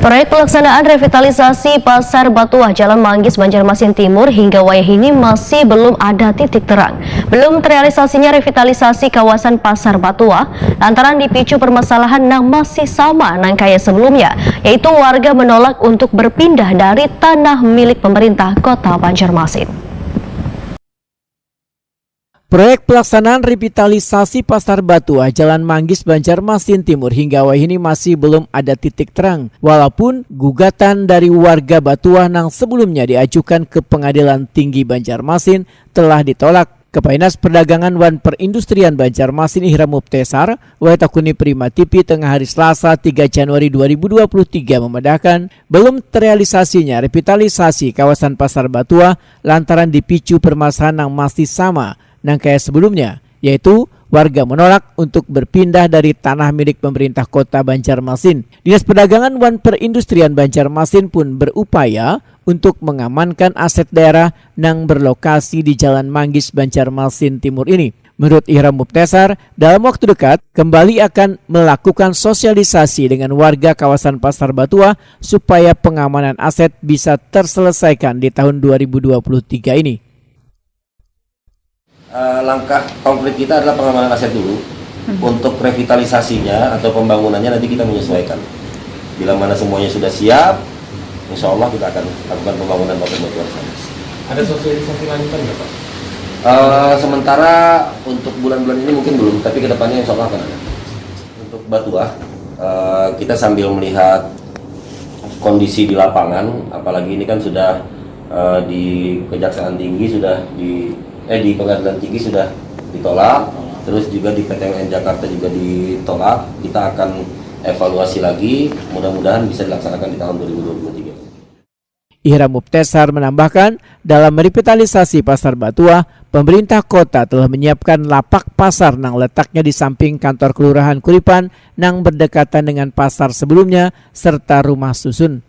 Proyek pelaksanaan revitalisasi Pasar Batuah Jalan Manggis, Banjarmasin Timur hingga wayah ini masih belum ada titik terang. Belum terrealisasinya revitalisasi kawasan Pasar Batuah lantaran dipicu permasalahan yang masih sama nang kayak sebelumnya, yaitu warga menolak untuk berpindah dari tanah milik pemerintah Kota Banjarmasin. Proyek pelaksanaan revitalisasi Pasar Batuah Jalan Manggis, Banjarmasin Timur hingga wayah ini masih belum ada titik terang. Walaupun gugatan dari warga Batuah yang sebelumnya diajukan ke Pengadilan Tinggi Banjarmasin telah ditolak. Kepainas Perdagangan wan Perindustrian Banjarmasin Ihram Mubtesar, Waetakuni Prima TV tengah hari Selasa 3 Januari 2023 memedahkan belum terrealisasinya revitalisasi kawasan Pasar Batuah lantaran dipicu permasalahan yang masih sama yang kayak sebelumnya, yaitu warga menolak untuk berpindah dari tanah milik pemerintah Kota Banjarmasin. Dinas Perdagangan wan Perindustrian Banjarmasin pun berupaya untuk mengamankan aset daerah yang berlokasi di Jalan Manggis, Banjarmasin Timur ini. Menurut Ihram Mubtesar, dalam waktu dekat kembali akan melakukan sosialisasi dengan warga kawasan Pasar Batuah supaya pengamanan aset bisa terselesaikan di tahun 2023 ini. Langkah konkret kita adalah pengamanan aset dulu. Untuk revitalisasinya atau pembangunannya nanti kita menyesuaikan. Bila mana semuanya sudah siap, insya Allah kita akan lakukan pembangunan Pasar Batuah. Ada sosialisasi lanjutan nggak Pak? Sementara untuk bulan-bulan ini mungkin belum, tapi kedepannya insya Allah akan ada. Untuk Batuah, kita sambil melihat kondisi di lapangan, apalagi ini kan sudah di Kejaksaan Tinggi sudah di Pengadilan Tinggi sudah ditolak, terus juga di PTUN Jakarta juga ditolak. Kita akan evaluasi lagi, mudah-mudahan bisa dilaksanakan di tahun 2023. Ihram Mubtesar menambahkan, dalam revitalisasi Pasar Batuah, pemerintah kota telah menyiapkan lapak pasar yang letaknya di samping kantor Kelurahan Kuripan yang berdekatan dengan pasar sebelumnya serta rumah susun.